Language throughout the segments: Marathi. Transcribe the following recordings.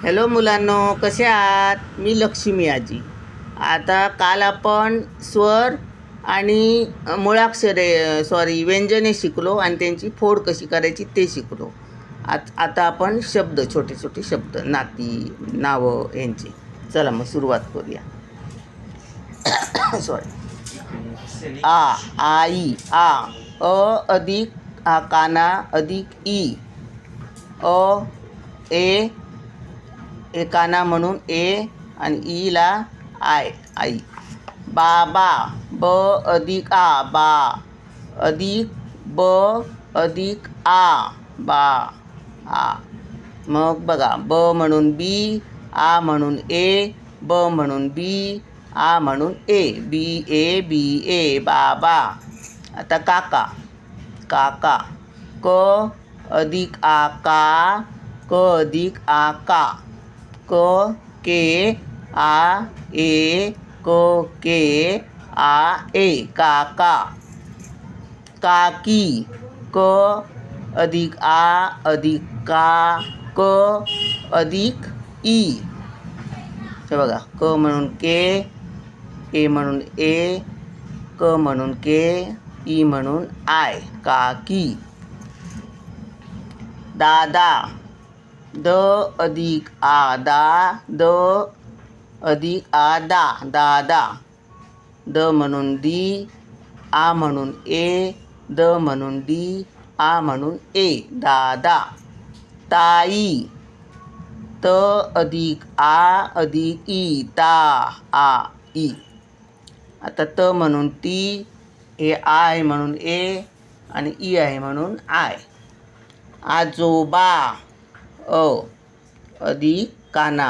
हॅलो मुलांनो, कसे आहात? मी लक्ष्मी आजी. आता काल आपण स्वर आणि मुळाक्षरे व्यंजने शिकलो आणि त्यांची फोड कशी करायची ते शिकलो. आता आपण शब्द, छोटे छोटे शब्द, नाती, नावं यांची. चला मग सुरुवात करूया. सॉरी. आई, अधिक काना अधिक ई, ए काना म्हणून ए आणि ईला आई. बाबा, ब अधिक बा, अधिक ब अधिक बा. मग बघा, ब म्हणून बी, म्हणून ए, ब म्हणून बी, म्हणून ए, बी ए बाबा. आता काका, क अधिक का, क अधिक का, के ए, के ए काका. काकी, क अधिक अधिक क अधिक ई. हे बघा, क म्हणून के, ए म्हणून ए, क म्हणून के, ई म्हणून आय, काकी. दादा, द अधिक द अधिक दादा. द म्हणून दी, म्हणून ए, द म्हणून दी, म्हणून ए दादा. ताई, त अधिक अधिक ई ई. आता त म्हणून ती, हे आहे म्हणून ए आणि ई आहे म्हणून आय. आजोबा, अधिक काना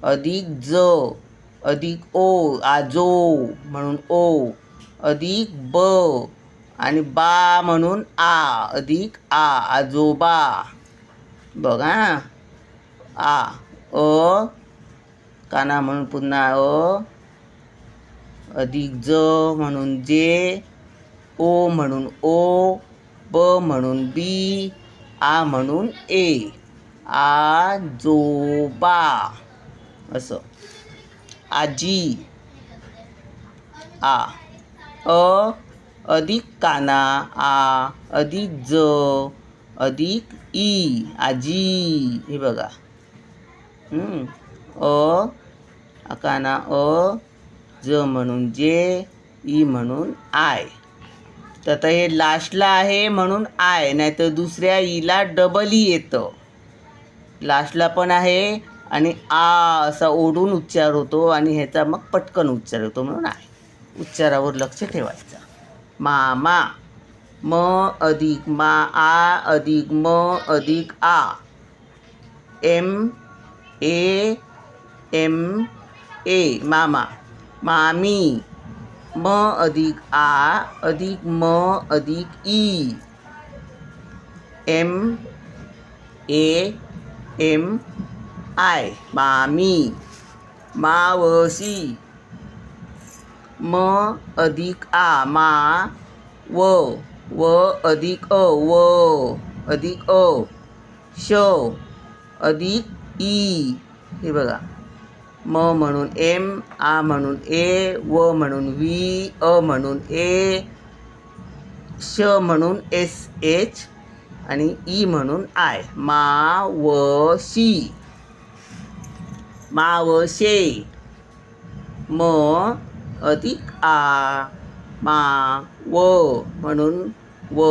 अधिक ज अधिक ओ, आजो म्हणून ओ, अधिक ब आणि बा म्हणून अधिक आजोबा. बघा, काना म्हणून पुन्हा अधिक ज म्हणून जे, ओ म्हणून ओ, ब म्हणून बी, म्हणून ए, आजोबा. असं. आजी, अधिक काना अधिक ज अधिक ई, आजी. हे बघा, काना ज म्हणून जे, ई म्हणून आय. तर आता हे लास्टला आहे म्हणून आय, नाहीतर दुसऱ्या ईला डबल ई येतं. लास्टला पण आहे आणि असा ओढून उच्चार होतो आणि ह्याचा मग पटकन उच्चार होतो म्हणून आहे. उच्चारावर लक्ष ठेवायचं. मामा, म अधिक अधिक म अधिक एम ए मामा. मामी, म अधिक अधिक म अधिक ई, एम आय मामी. मावशी, म अधिक व अधिक अधिक श अधिक ई. हे बघा, म म्हणून एम, म्हणून ए, व म्हणून व्ही, म्हणून ए, श म्हणून एच आणि ई म्हणून आय. मावशी. मावशे, म अधिक व म्हणून व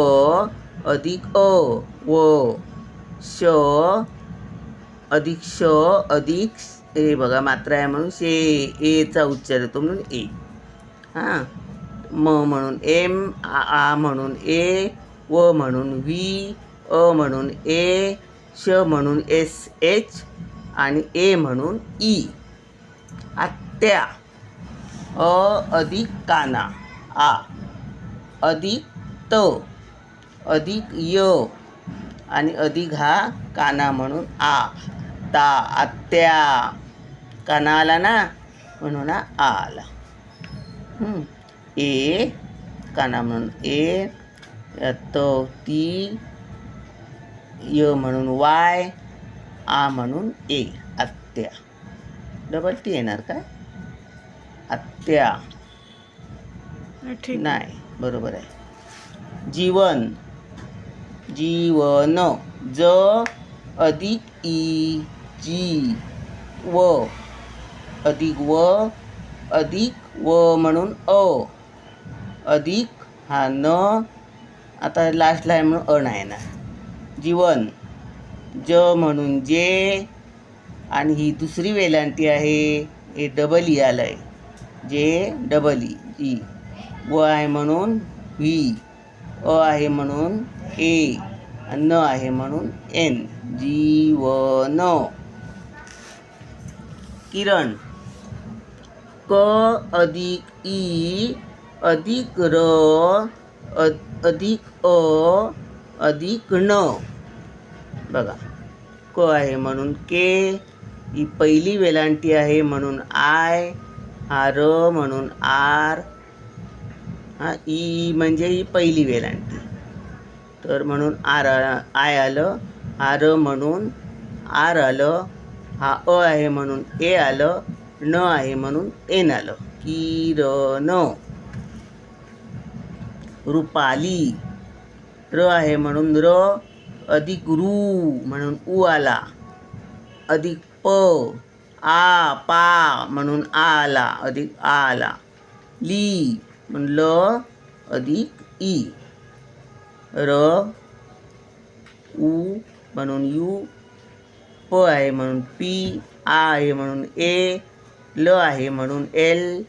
अधिक व, श अधिक हे बघा मात्रा आहे म्हणून शे, एचा उच्चार येतो म्हणून ए. म म्हणून एम, म्हणून ए, व म्हणून व्ही, म्हणून ए, श म्हणून एच आणि ए म्हणून ई. आत्या, अधिक काना अधिक त अधिक य आणि अधिक हा काना म्हणून आत्या. काना आला ना म्हणून आला. ए काना म्हणून ए, त ती, य म्हणून वाय, आ म्हणून ए, आत्या. डबल टी येणार काय? आत्या. ठीक. नाही, बरोबर आहे. जीवन, जीवन. ज अधिक ई, जी व अधिक व अधिक व म्हणून अ, अधिक हा न, आता लास्टला आहे म्हणून अ नाही ना. जीवन. ज म्हणून जे, आणि ही दुसरी वेलांटी आहे, हे डबल ई आलं आहे, जे डबल ई. व आहे म्हणून व्ही, अ आहे म्हणून ए, न आहे म्हणून एन. जीवन. किरण. क अधिक ई अधिक र अधिक अ अधिक न. बघा, क आहे म्हणून के, ही पहिली वेलांटी आहे म्हणून आय, हा र म्हणून आर, हा ई म्हणजे ही पहिली वेलांटी, तर म्हणून आर आय आलं, हा र म्हणून आर आलं, हा अ आहे म्हणून ए आलं, न आहे म्हणून एन आलं. किरण. रुपाली. र आहे म्हणून र, अधिक रू म्हणून उ आला, अधिक प, आ पा म्हणून आ आला, अधिक आ आला. ली म्हणून ल, अधिक ई. र उ म्हणून यू, प आहे म्हणून पी, आ आहे म्हणून ए, ल आहे म्हणून एल,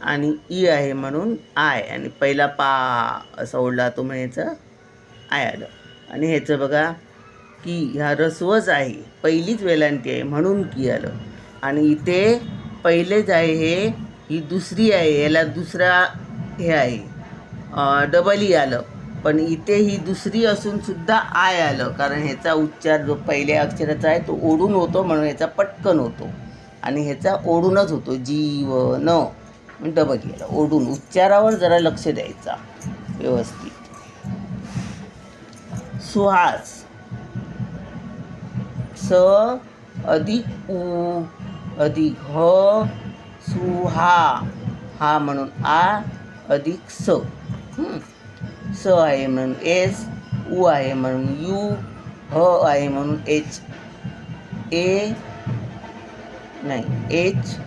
आणि ई आहे म्हणून आय, आणि पहिला पा असा ओढला तो म्हणायचं आय आलं. आणि ह्याचं बघा की ह्या रस्वच आहे, पहिलीच वेलांटी आहे म्हणून की आलं, आणि इथे पहिलेच आहे, हे ही दुसरी आहे, याला दुसरा हे आहे डबल ई आलं, पण इथे ही दुसरी असून सुद्धा आय आलं, कारण ह्याचा उच्चार जो पहिल्या अक्षराचा आहे तो ओढून होतो, म्हणून ह्याचा पटकन होतो, आणि ह्याचा ओढूनच होतो. जीवन डबल ई आलं, ओढून. उच्चारावर जरा लक्ष द्यायचा व्यवस्थित. सुहास. स अधिक उ अधिक ह, सुहा, हा म्हणून आ, अधिक स. स आहे म्हणून एस, उ आहे म्हणून यू, ह आहे म्हणून एच, ए नाही एच,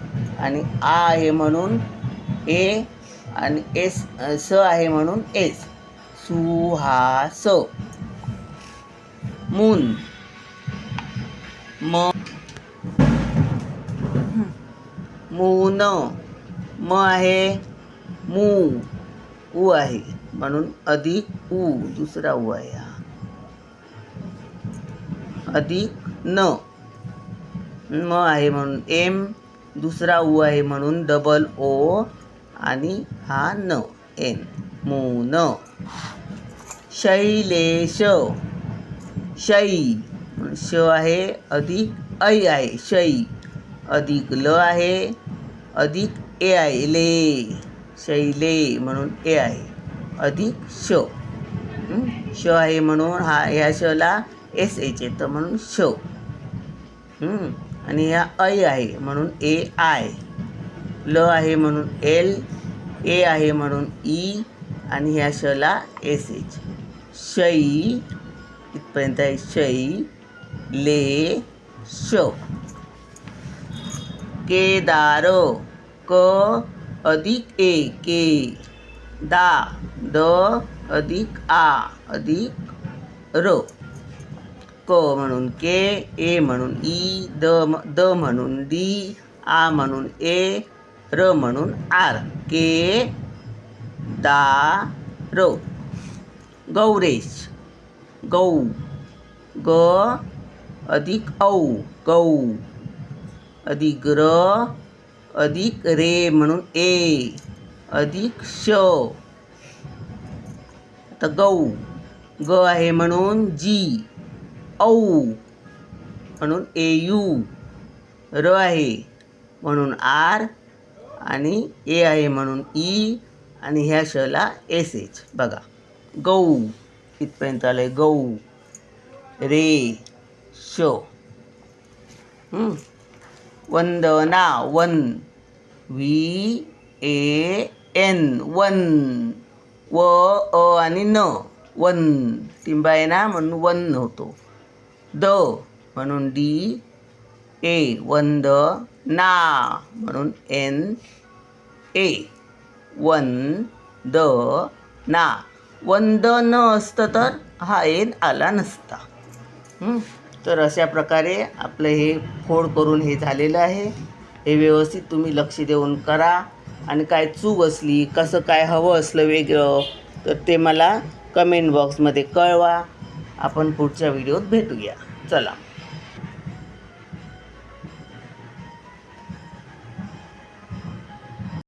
आणि आ आहे म्हणून ए, आणि एस, स आहे म्हणून एस. सुहास. मून. म मून. म आहे मू, उ आहे म्हणून अधिक उ, दुसरा उ आहे हा, अधिक न. म आहे म्हणून एम, दुसरा उ आहे म्हणून डबल ओ, आणि हा न, एन. मून. शैलेश. शै श आहे, अधिक ऐ आहे, शै, अधिक ल आहे, अधिक ए आहे, ले, शैले म्हणून ए आहे, अधिक श. श आहे म्हणून हा, ह्या शला एस एच येतं म्हणून श. आणि ह्या ऐ आहे म्हणून ए आय, ल आहे म्हणून एल, ए आहे म्हणून ई, आणि ह्या शला एस एच. शै, इथपर्यंत आहे. शै ले श. केदार. क अधिक ए, के, दा, द अधिक आ अधिक र. क म्हणून के, ए म्हणून ई, द म्हणून डी, आ म्हणून ए, र म्हणून आर. के दा र. गौरेश. गौ. ग अधिक औ, गौ, अधिक र अधिक रे म्हणून ए, अधिक श. आता गौ. ग आहे म्हणून जी, औ म्हणून ए यू, र आहे म्हणून आर, आणि ए आहे म्हणून ई, आणि ह्या शला एस एच. बघा, गौ इथपर्यंत आलं आहे. गौ रे श. वंदना वन VAN वन व आणि न वन टिंबा आहे ना म्हणून वन होतो. द म्हणून DA वंद ना म्हणून NA वंद ना. वंद न असतं तर हा एन आला नसता. तर अशा प्रकारे आपलं हे फोड करून हे झालेलं आहे. हे व्यवस्थित तुम्ही लक्ष देऊन करा आणि काय चूक असली कसं काय हवं असलं वेगळं तर ते मला कमेंट बॉक्समध्ये कळवा. आपण पुढच्या व्हिडिओत भेटूया. चला.